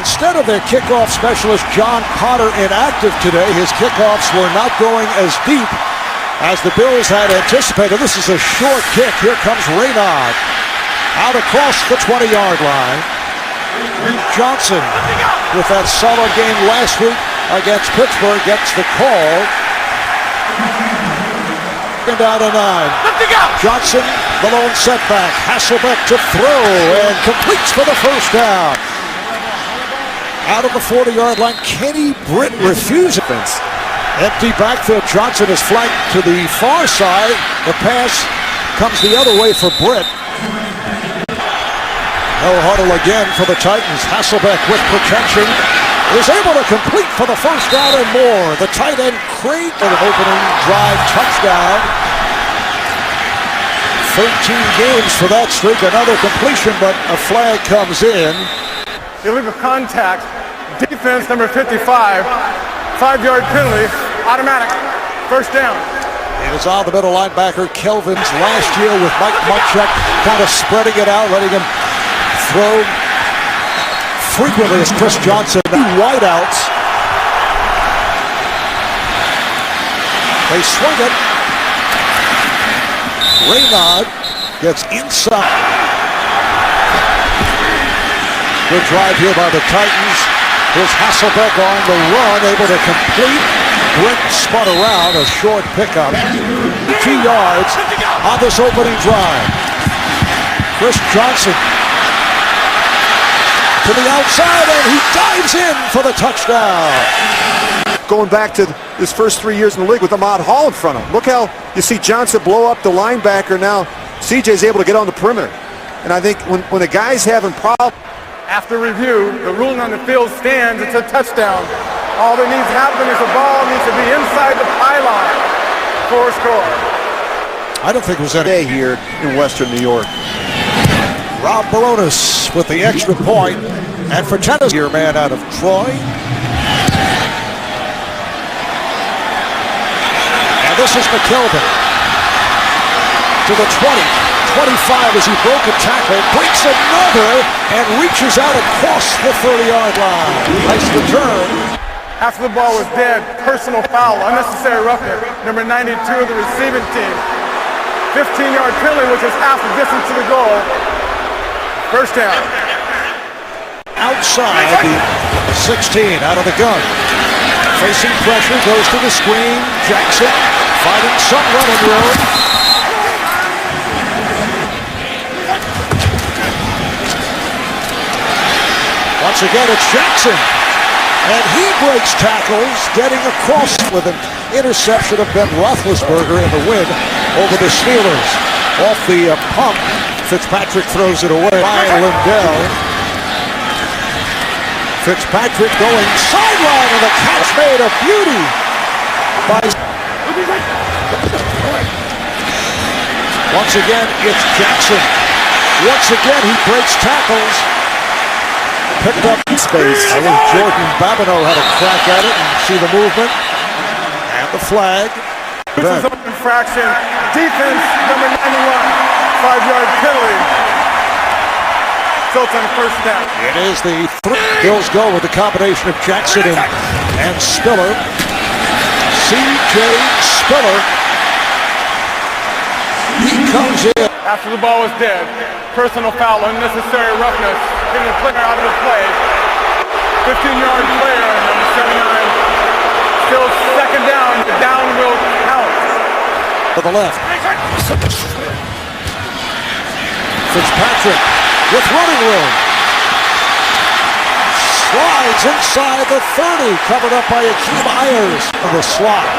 instead of their kickoff specialist John Potter inactive today, his kickoffs were not going as deep as the Bills had anticipated. This is a short kick. Here comes Reynaud out across the 20-yard line. Johnson, with that solid game last week against Pittsburgh, gets the call. And down to 9. Johnson, the lone setback. Hasselbeck to throw and completes for the first down. Out of the 40-yard line, Kenny Britt refuses. Empty backfield. Johnson is flanked to the far side. The pass comes the other way for Britt. No huddle again for the Titans. Hasselbeck with protection is able to complete for the first down and more. The tight end Crate an opening drive touchdown. 13 games for that streak. Another completion, but a flag comes in. Illegal contact, defense number 55, 5-yard penalty, automatic, first down. It is on the middle linebacker, Kelvin's last year with Mike Munchak kind of spreading it out, letting him throw frequently as Chris Johnson. Wideouts. They swing it. Reynaud gets inside. Good drive here by the Titans. Here's Hasselbeck on the run, able to complete. Britt spun around, a short pickup. 2 yards on this opening drive. Chris Johnson to the outside, and he dives in for the touchdown. Going back to his first 3 years in the league with Ahmad Hall in front of him. Look how you see Johnson blow up the linebacker. Now CJ's able to get on the perimeter. And I think when the guy's having problems. After review, the ruling on the field stands. It's a touchdown. All that needs to happen is the ball needs to be inside the pylon for a score. I don't think it was any day here in Western New York. Rob Baronis with the extra point, and for Tennessee, your man out of Troy. And this is McKelvin to the 20. 25 as he broke a tackle, breaks another, and reaches out across the 30-yard line. Nice return. After the ball was dead, personal foul, unnecessary roughness, number 92 of the receiving team. 15-yard penalty, which is half the distance to the goal. First down. Outside the 16, out of the gun. Facing pressure, goes to the screen. Jackson finding some running room. Once again, it's Jackson, and he breaks tackles, getting across with an interception of Ben Roethlisberger in the win over the Steelers. Off the pump, Fitzpatrick throws it away. Ryan Lindell. Fitzpatrick going sideline, and the catch made a beauty by. Once again, it's Jackson. Once again, he breaks tackles. Picked up in space. I think Jordan Babineau had a crack at it and see the movement. And the flag. This is an infraction. Defense number 91. 5-yard penalty. Results on first down. It is the Bills go with the combination of Jackson and Spiller. C.J. Spiller. He comes in. After the ball was dead, personal foul, unnecessary roughness, getting the player out of the play. 15-yard player, number 79. Still second down, the down will count. To the left. Fitzpatrick with running room. Slides inside the 30, covered up by Akeem Ayers in the slot.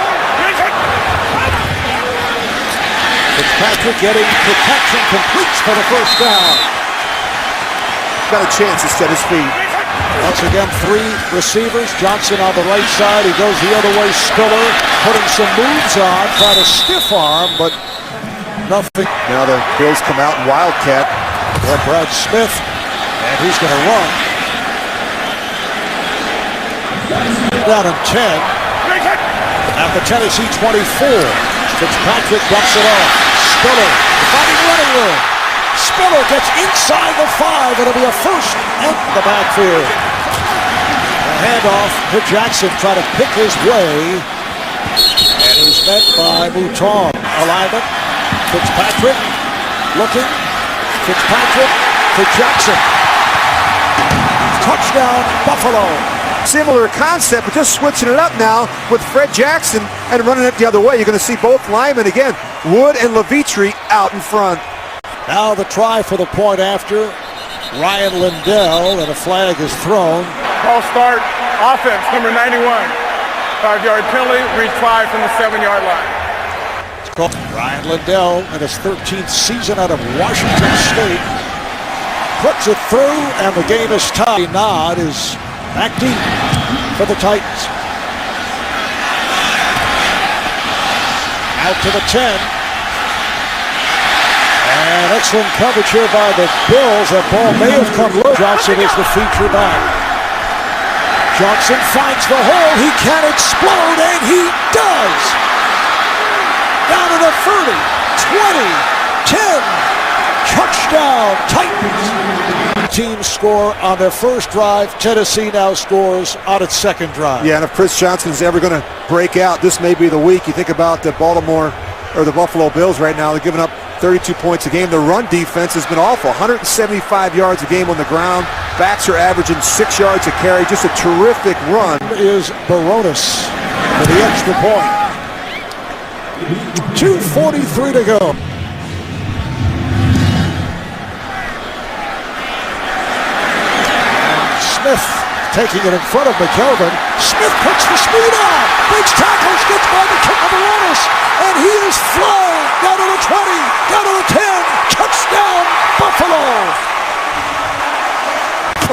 Fitzpatrick getting protection, completes for the first down. Got a chance to set his feet. Once again, 3 receivers. Johnson on the right side. He goes the other way. Spiller putting some moves on. Tried a stiff arm, but nothing. Now the Bills come out in Wildcat. Well, Brad Smith, and he's going to run. Down in 10. At the Tennessee 24. Fitzpatrick dumps it off. Spiller finding running room. Spiller gets inside the 5. It'll be a first in the backfield. Handoff to Jackson, trying to pick his way. And he's met by Mouton. Alignment. Fitzpatrick looking. Fitzpatrick to Jackson. Touchdown, Buffalo. Similar concept, but just switching it up now with Fred Jackson and running it the other way. You're going to see both linemen again, Wood and Levitri, out in front. Now the try for the point after. Ryan Lindell, and a flag is thrown. Ball start, offense, number 91. 5-yard penalty, retry from the 7-yard line. It's called Ryan Lindell in his 13th season out of Washington State. Puts it through, and the game is tied. Nod is back deep for the Titans. Out to the 10. And excellent coverage here by the Bills. That ball may have come low. Johnson is the feature back. Johnson finds the hole. He can explode, and he does. Down to the 30, 20, 10. Touchdown, Titans. Teams score on their first drive. Tennessee now scores on its second drive. Yeah, and if Chris Johnson is ever going to break out, this may be the week. You think about the Baltimore or the Buffalo Bills right now. They're giving up 32 points a game. The run defense has been awful. 175 yards a game on the ground. Backs are averaging 6 yards a carry. Just a terrific run. Is Baronis for the extra point. 2:43 to go. Smith taking it in front of McKelvin. Smith puts the speed on. Breaks tackles, gets by the kick of Baronis, and he is flying down to the 20, down to the 10. Touchdown, Buffalo.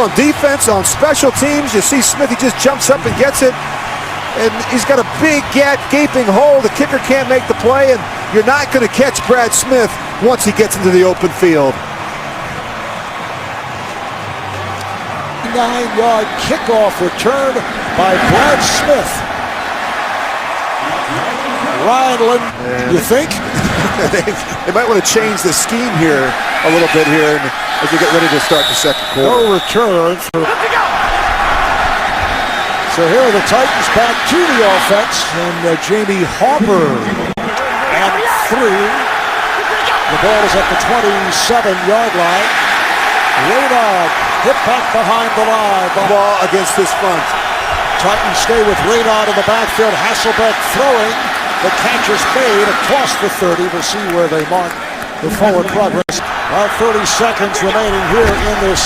On defense, on special teams, you see Smith, he just jumps up and gets it. And he's got a big gaping hole. The kicker can't make the play, and you're not going to catch Brad Smith once he gets into the open field. 9-yard kickoff return by Brad Smith. Ryan Lindell, you think? They might want to change the scheme here a little bit here as we get ready to start the second quarter. No return for... So here are the Titans back to the offense, and Jamie Harper and 3. The ball is at the 27-yard line. Raynaud hit back behind the line. Ball against this front. Titans stay with Raynaud in the backfield. Hasselbeck throwing. The catch is made across the 30. We'll see where they mark the forward progress. About 30 seconds remaining here in this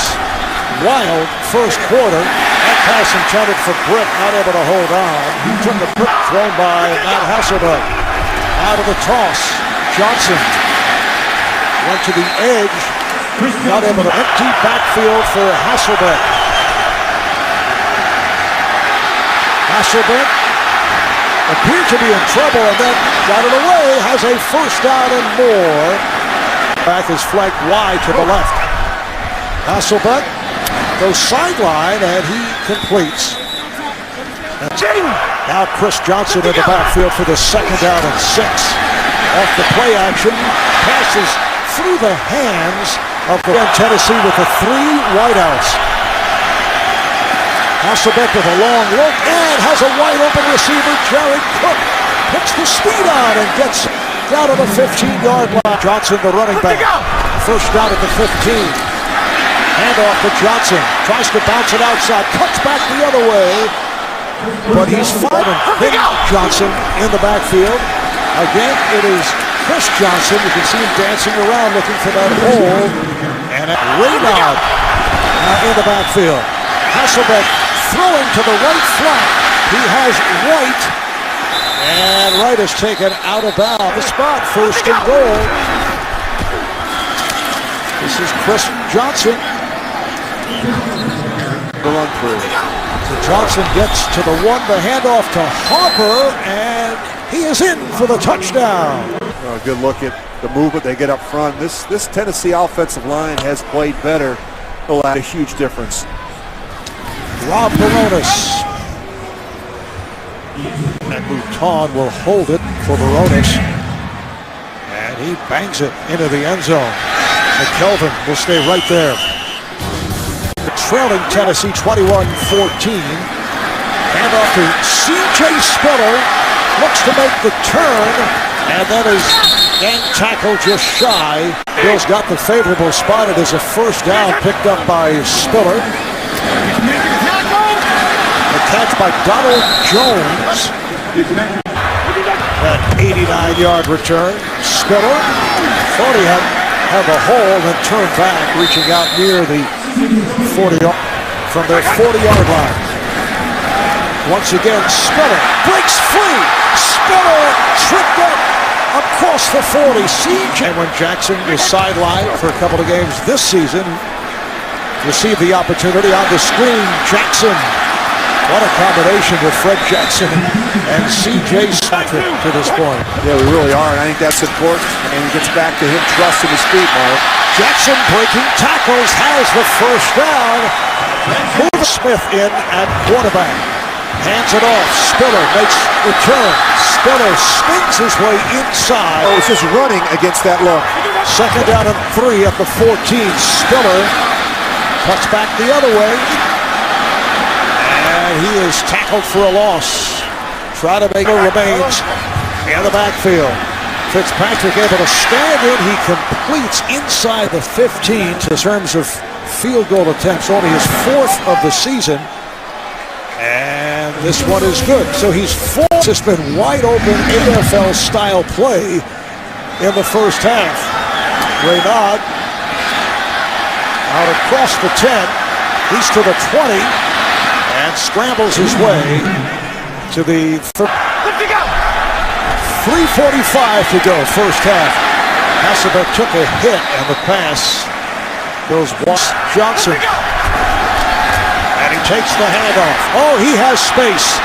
wild first quarter. That pass intended for Britt, not able to hold on. He took a pick thrown by Matt Hasselbeck. Out of the toss, Johnson went to the edge. Not able to empty backfield for Hasselbeck. Hasselbeck appeared to be in trouble and then got it away. Has a first down and more. Back is flanked wide to the left. Hasselbeck goes sideline and he completes. Now Chris Johnson in the backfield for the second down and 6. Off the play action, passes through the hands of the Tennessee with the 3 wideouts. Hasselbeck with a long look and has a wide open receiver. Jared Cook puts the speed on and gets down to the 15-yard line. Johnson, the running back. First down at the 15. Handoff to Johnson. Tries to bounce it outside. Cuts back the other way. But he's fighting. Johnson in the backfield. Again, it is Chris Johnson. You can see him dancing around looking for that hole. And Raynaud in the backfield. Hasselbeck throwing to the right flank. He has Wright. And Wright is taken out of bounds. The spot, first and goal. This is Chris Johnson. The run through. Johnson gets to the 1, the handoff to Harper, and he is in for the touchdown. Good look at the movement they get up front. This Tennessee offensive line has played better. It'll add a huge difference. Rob Baronis. And Mouton will hold it for Baronis. And he bangs it into the end zone. McKelvin will stay right there. Trailing Tennessee 21-14. Handoff to C.J. Spiller. Looks to make the turn. And then his gang tackle just shy. Bills got the favorable spot. It is a first down picked up by Spiller. The catch by Donald Jones. That 89-yard return. Spiller thought he had the hole, then turned back, reaching out near the 40 from their 40-yard line. Once again, Spiller breaks free. Spiller tripped up across the 40. And when Jackson was sidelined for a couple of games this season, received the opportunity on the screen. Jackson. What a combination with Fred Jackson and C.J. Patrick to this point. Yeah, we really are, and I think that's important. And it gets back to him trusting his feet, Mark. Jackson breaking tackles, has the first down. Moves Smith in at quarterback. Hands it off. Spiller makes the turn. Spiller spins his way inside. Oh, it's just running against that look. Second down and 3 at the 14. Spiller cuts back the other way. And he is tackled for a loss. Try to make it remains in the backfield. Fitzpatrick able to stand in. He completes inside the 15 in terms of field goal attempts. Only his 4th of the season. And this one is good. So he's 4. It's been wide open AFL-style play in the first half. Reynaud out across the 10. He's to the 20. And scrambles his way to the 3:45 to go, first half. Hasselbeck took a hit, and the pass goes Johnson. And he takes the handoff. Oh, he has space.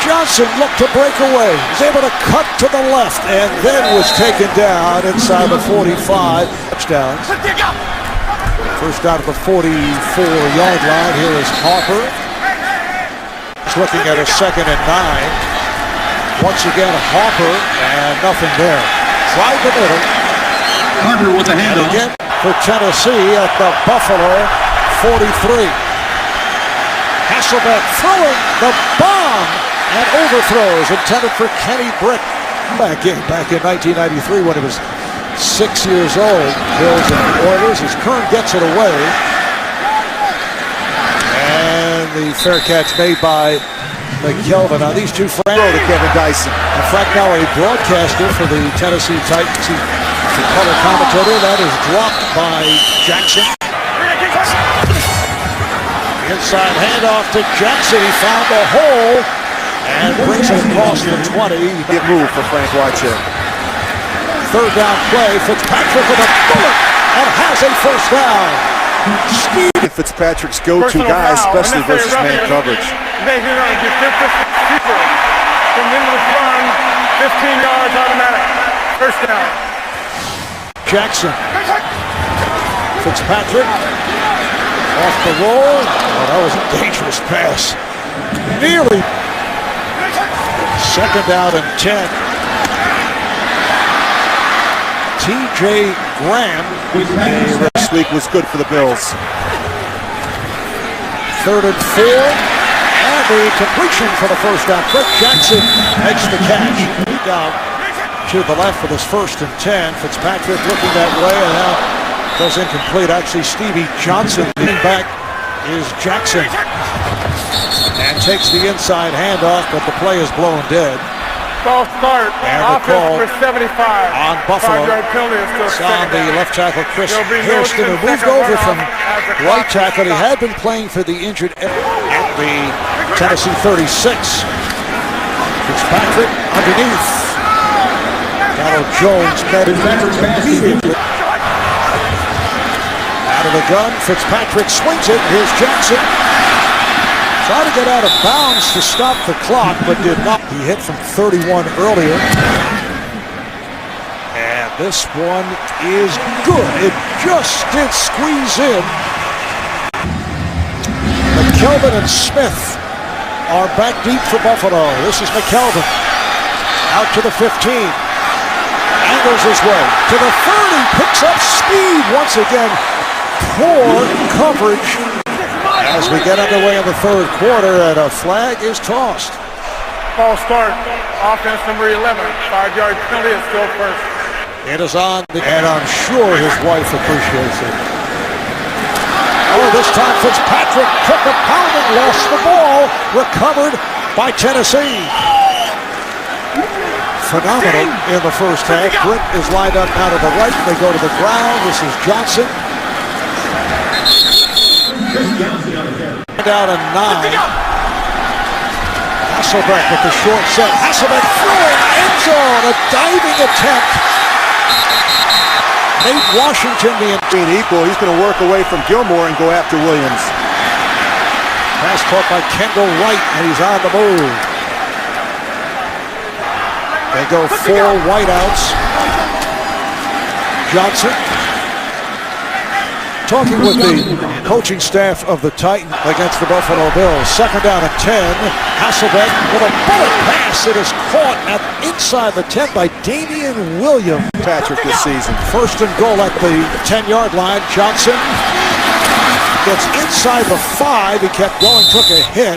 Johnson looked to break away. He's able to cut to the left, and then was taken down inside the 45. Touchdowns. First down at the 44-yard line. Here is Harper. Looking at a 2nd and 9. Once again, Harper, and nothing there. Right the middle. Harper with the handoff. Again for Tennessee at the Buffalo 43. Hasselbeck throwing the bomb and overthrows intended for Kenny Britt. Back in 1993 when he was 6 years old. Bills and Oilers as Kern gets it away. The fair catch made by McKelvin. Now these two friends to Kevin Dyson. And Frank now a broadcaster for the Tennessee Titans. The color commentator. That is dropped by Jackson. Inside handoff to Jackson. He found the hole and brings it across the 20. Good move for Frank Wycheck. Third down play. Fitzpatrick with a bullet and has a first down. Steve Fitzpatrick's go-to guy, especially versus man coverage. Making a defensive keeper from the end of the run, 15 yards automatic. First down. Jackson. Fitzpatrick off the roll. Oh, that was a dangerous pass. Nearly. Second down and 10. T.J. Graham. This week was good for the Bills. 3rd and 4. And the completion for the first down. Fred Jackson makes the catch. Down to the left for this 1st and 10. Fitzpatrick looking that way and now goes incomplete. Actually, Stevie Johnson leading back is Jackson. And takes the inside handoff, but the play is blown dead. False start. And the call for 75 on Buffalo. 5-yard penalty is still It's on the down. left tackle, Chris There'll be no Hairston, who moved second over from runoff as the right clock tackle. He stops. had been playing for the injured at the Tennessee 36. Fitzpatrick underneath. Donald Jones met immediately. Out of the gun, Fitzpatrick swings it. Here's Jackson. Tried to get out of bounds to stop the clock, but did not. He hit from 31 earlier. And this one is good. It just did squeeze in. McKelvin and Smith are back deep for Buffalo. This is McKelvin. Out to the 15. Angles his way to the 30. Picks up speed once again. Poor coverage. as we get underway in the third quarter, and a flag is tossed. False start. Offense number 11. 5-yard penalty is still first. It is on, and I'm sure his wife appreciates it. Oh, this time Fitzpatrick took a pounding, lost the ball, recovered by Tennessee. Phenomenal in the first half. Britt is lined up now to the right. They go to the ground. This is Johnson. Down to 9. Hasselbeck with the short set. Hasselbeck throwing end zone. A diving attempt. Nate Washington being equal. He's going to work away from Gilmore and go after Williams. Pass caught by Kendall Wright, and he's on the move. They go 4 wideouts. Johnson talking with the coaching staff of the Titans against the Buffalo Bills. Second down and 10. Hasselbeck with a bullet pass. It is caught at inside the 10 by Damian Williams. Patrick this season. First and goal at the 10-yard line. Johnson gets inside the 5. He kept going, took a hit.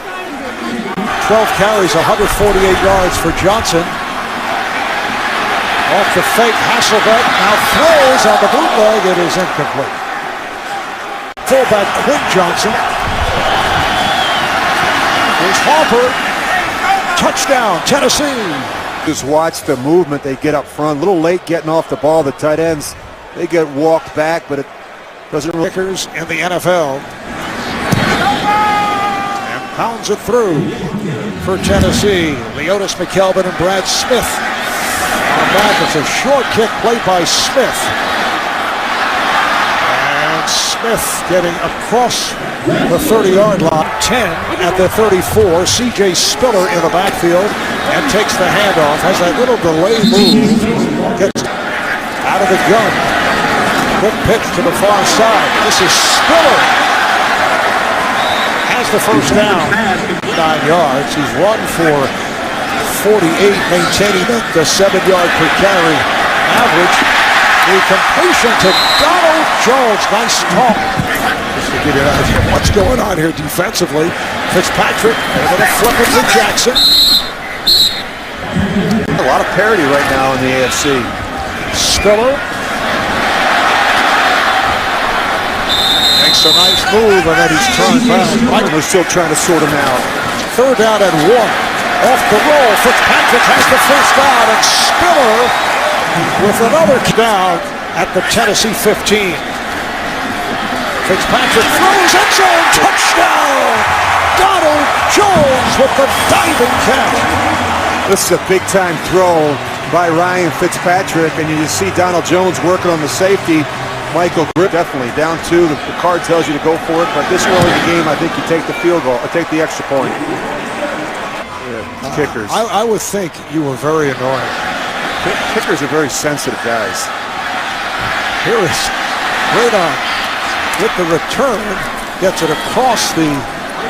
12 carries, 148 yards for Johnson. Off the fake, Hasselbeck now throws on the bootleg. It is incomplete. Fullback Quinn Johnson. Here's Harper. Touchdown, Tennessee. Just watch the movement they get up front. A little late getting off the ball. The tight ends, they get walked back, but it doesn't really. Kickers in the NFL. And pounds it through for Tennessee. Leotis McKelvin and Brad Smith. On back, it's a short kick played by Smith. And Smith getting across the 30-yard line. 10 at the 34. C.J. Spiller in the backfield and takes the handoff. Has that little delay move. Gets out of the gun. Quick pitch to the far side. This is Spiller. Has the first down. 9 yards. He's run for 48, maintaining the 7-yard per carry average. The completion to Donald Jones. Nice talk. Just to get it out of what's going on here defensively. Fitzpatrick able to flip it to Jackson. A lot of parity right now in the AFC. Spiller makes a nice move, and then he's turned back. They're still trying to sort him out. Third down and 1. Off the roll, Fitzpatrick has the first down, and Spiller with another down at the Tennessee 15. Fitzpatrick throws end zone, touchdown! Donald Jones with the diving catch. This is a big-time throw by Ryan Fitzpatrick, and you just see Donald Jones working on the safety. Michael Grip definitely down 2. The card tells you to go for it, but this early in the game, I think you take the field goal, or take the extra point. Kickers. I would think you were very annoying. Kickers are very sensitive guys. Here is Radon with the return. Gets it across the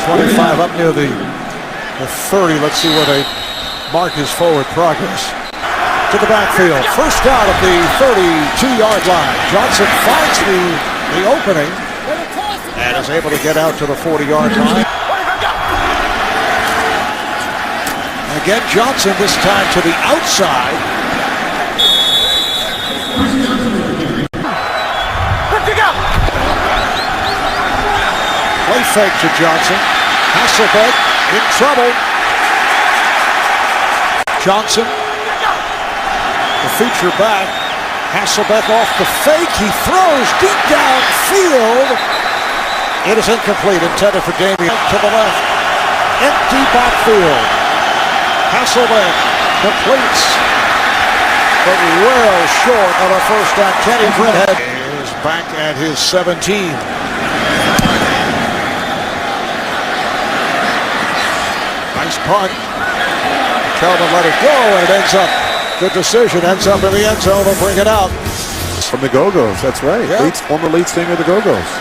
25 up near the 30. Let's see where they mark his forward progress. To the backfield. First down at the 32-yard line. Johnson finds the opening and is able to get out to the 40-yard line. Again, Johnson this time to the outside. Play fake to Johnson. Hasselbeck in trouble. Johnson, the feature back. Hasselbeck off the fake. He throws deep downfield. It is incomplete, intended for Damian to the left. Empty backfield. Hasselbeck completes, but well short of a first down. Kenny Britthead is back at his 17. Nice punt. Kelvin let it go, and it ends up, good decision, ends up in the end zone. They'll bring it out. From the Go-Go's, that's right. Yeah. Former lead singer of the Go-Go's.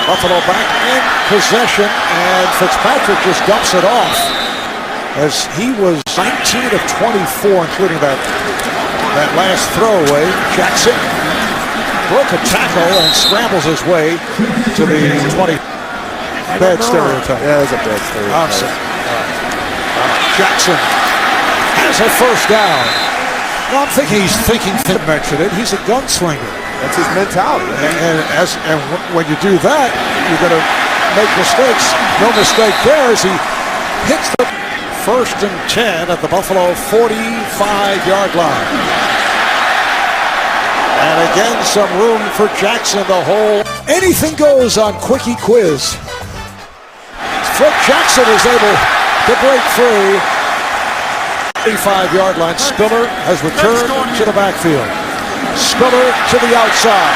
Buffalo back in possession, and Fitzpatrick just dumps it off. As he was 19 of 24, including that last throwaway. Jackson broke a tackle and scrambles his way to the 20. Bad stereotype. Yeah, that's a bad stereotype. I'm sorry. Jackson has a first down. Well, I'm thinking he's thinking to mention it. He's a gunslinger. That's his mentality. And when you do that, you're going to make mistakes. No mistake there as he hits the 1st and 10 at the Buffalo 45-yard line. And again, some room for Jackson to hold. Anything goes on Quickie Quiz. Fred Jackson is able to break free. 35-yard line. Spiller has returned to the backfield. Spiller to the outside.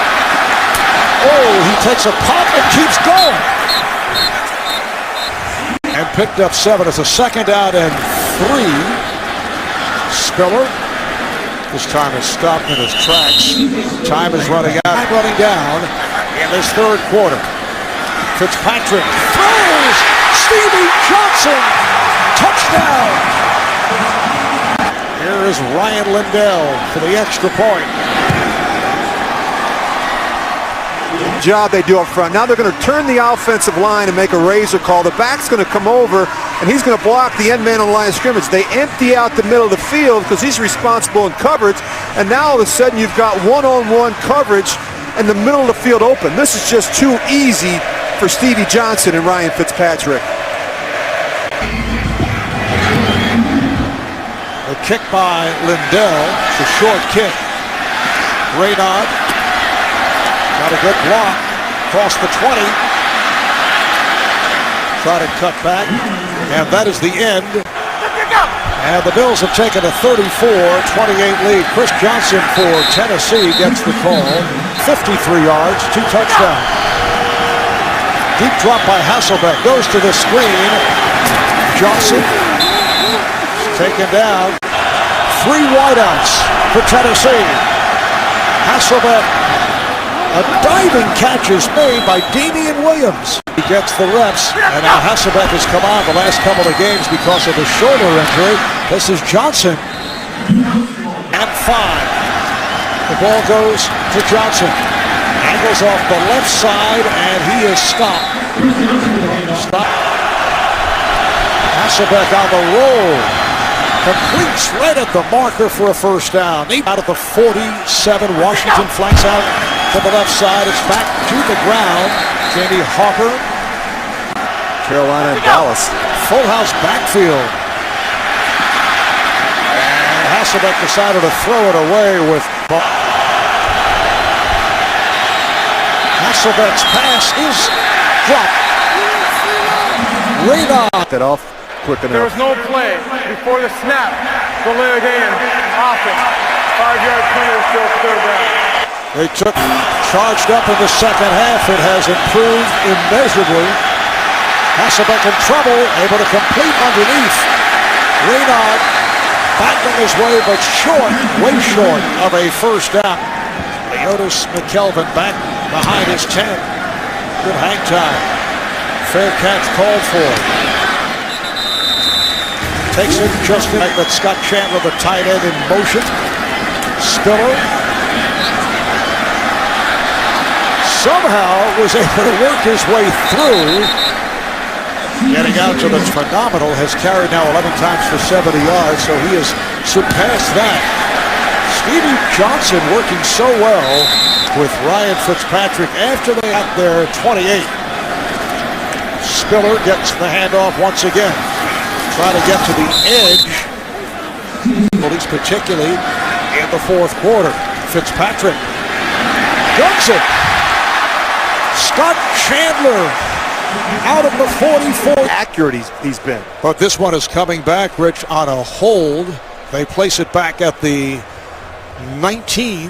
Oh, he takes a pop and keeps going. And picked up 7. It's a 2nd down and 3. Spiller. This time is stopped in his tracks. Time is running out. Time running down in this 3rd quarter. Fitzpatrick throws. Stevie Johnson. Touchdown. Here is Ryan Lindell for the extra point. Good job they do up front. Now they're going to turn the offensive line and make a razor call. The back's going to come over, and he's going to block the end man on the line of scrimmage. They empty out the middle of the field because he's responsible in coverage, and now all of a sudden you've got one-on-one coverage and the middle of the field open. This is just too easy for Stevie Johnson and Ryan Fitzpatrick. A kick by Lindell. It's a short kick. Raynaud got a good block. Across the 20. Try to cut back. And that is the end. And the Bills have taken a 34-28 lead. Chris Johnson for Tennessee gets the call. 53 yards, 2 touchdowns. Deep drop by Hasselbeck. Goes to the screen. Johnson taken down. 3 wideouts for Tennessee. Hasselbeck. A diving catch is made by Damian Williams. He gets the reps, and now Hasselbeck has come on the last couple of games because of a shoulder injury. This is Johnson. And 5. The ball goes to Johnson. Angles off the left side, and he is stopped. Hasselbeck on the roll. Completes right at the marker for a first down. Out of the 47, Washington flanks out to the left side. It's back to the ground. Jamie Hawker. Carolina and Dallas. Full house backfield. And Hasselbeck decided to throw it away with ball. Hasselbeck's pass is dropped. Raynaud. That off quick enough. There was no play before the snap to lay it in. Offense. 5-yard penalty, still 3rd down. They charged up in the second half. It has improved immeasurably. Hasselbeck in trouble, able to complete underneath. Raynaud battling his way, but short, way short of a first down. Leotis McKelvin back behind his 10. Good hang time. Fair catch called for. Takes it just in, but Scott Chandler, the tight end, in motion. Spiller somehow was able to work his way through. Getting out to the phenomenal, has carried now 11 times for 70 yards, so he has surpassed that. Stevie Johnson working so well with Ryan Fitzpatrick after they got their 28. Spiller gets the handoff once again. Try to get to the edge, at least particularly in the 4th quarter. Fitzpatrick guns it. Scott Chandler out of the 44. Accurate he's been. But this one is coming back, Rich, on a hold. They place it back at the 19.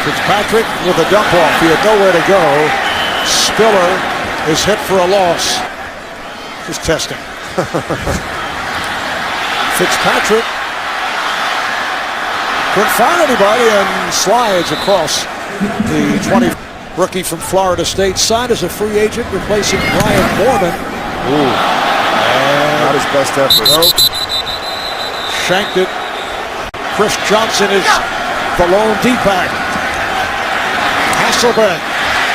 Fitzpatrick with a dump off. He had nowhere to go. Spiller is hit for a loss. Just testing. Fitzpatrick couldn't find anybody and slides across the 20. Rookie from Florida State, signed as a free agent, replacing Brian Mormon. Ooh. Not his best effort. Nope. Shanked it. Chris Johnson is the lone D-back. Hasselbeck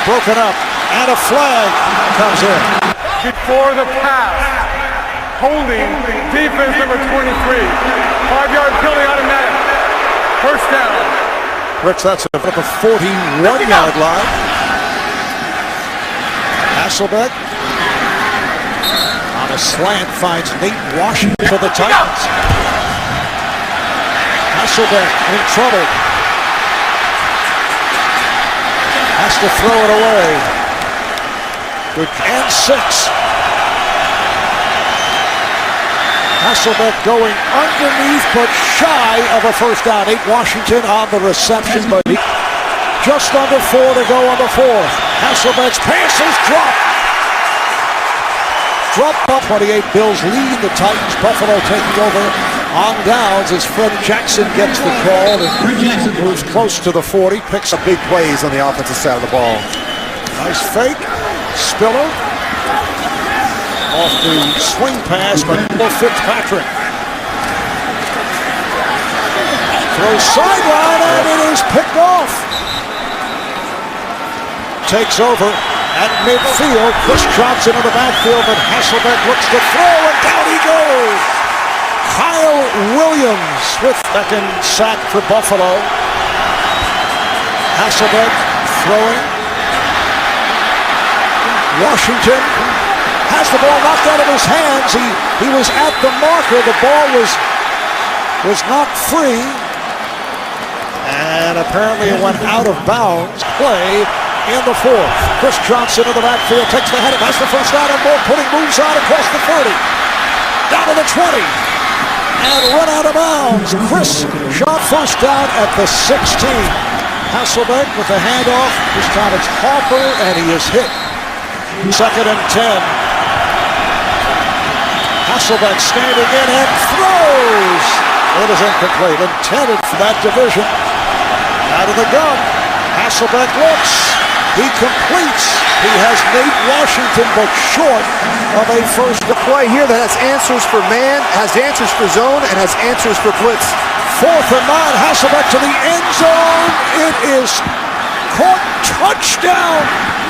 broken up, and a flag comes in. Before the pass, holding defense number 23. 5-yard penalty automatic. First down. Rich, that's at the 41-yard line. Hasselbeck on a slant finds Nate Washington for the Titans. Hasselbeck in trouble. Has to throw it away. Good. And 6. Hasselbeck going underneath but shy of a first down. Nate Washington on the reception, but just under 4 to go on the 4th. Hasselbeck's pass is dropped. Dropped up. 28 Bills lead the Titans. Buffalo taking over on downs as Fred Jackson gets the call and moves close to the 40. Picks up Big plays on the offensive side of the ball. nice fake. Spiller off the swing pass, but Fitzpatrick throws sideline and it is picked off. Takes over at midfield. Chris Johnson in the backfield, but Hasselbeck looks to throw and down he goes. Kyle Williams with second sack for Buffalo. Hasselbeck throwing. Washington has the ball knocked out of his hands. He was at the marker. The ball was not free. And apparently it went out of bounds. Play in the 4th. Chris Johnson in the backfield takes the header. That's the first down and more. Putting moves on across the 30. Down to the 20. And run out of bounds. Chris shot first down at the 16. Hasselbeck with the handoff. This time it's Harper and he is hit. Second and 10. Hasselbeck standing in and throws. It is incomplete. Intended for that division. Out of the gun. Hasselbeck looks. He completes. He has Nate Washington, but short of a first. The play here that has answers for man, has answers for zone, and has answers for blitz. 4th and 9. Hasselbeck to the end zone. It is caught. Touchdown.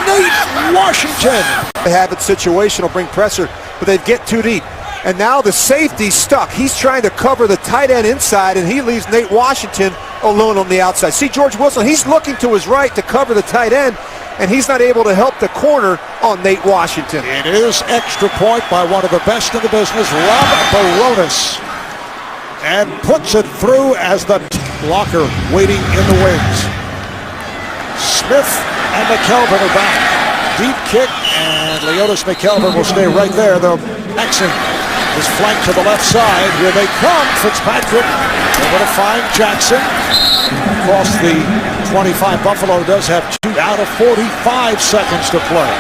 Nate Washington. They have it situational, bring pressure, but they get too deep. And now the safety's stuck. He's trying to cover the tight end inside, and he leaves Nate Washington alone on the outside. See George Wilson, he's looking to his right to cover the tight end, and he's not able to help the corner on Nate Washington. It is extra point by one of the best in the business, Rob Baronis. And puts it through as the blocker waiting in the wings. Smith and McKelvin are back. Deep kick, and Leotis McKelvin will stay right there. The Texan is flanked to the left side. Here they come. Fitzpatrick able to find Jackson. Across the 25. Buffalo does have 2 out of 45 seconds to play.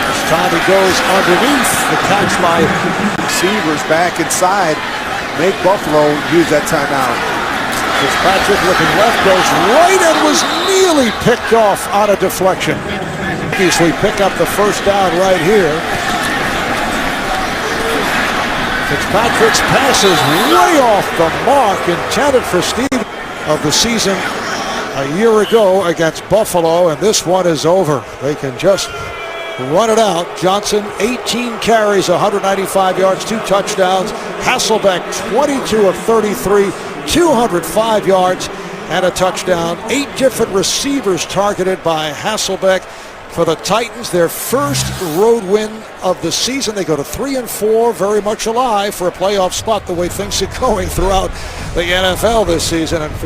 This time he goes underneath. The catch by Receivers back inside. Make Buffalo use that timeout. Fitzpatrick looking left, goes right and was nearly picked off on a deflection. Obviously pick up the first down right here. Fitzpatrick's pass is way off the mark, intended for Steve of the season a year ago against Buffalo, and this one is over. They can just run it out. Johnson, 18 carries, 195 yards, 2 touchdowns. Hasselbeck, 22 of 33, 205 yards and a touchdown. 8 different receivers targeted by Hasselbeck for the Titans. Their first road win of the season. They go to 3-4, very much alive for a playoff spot the way things are going throughout the NFL this season. And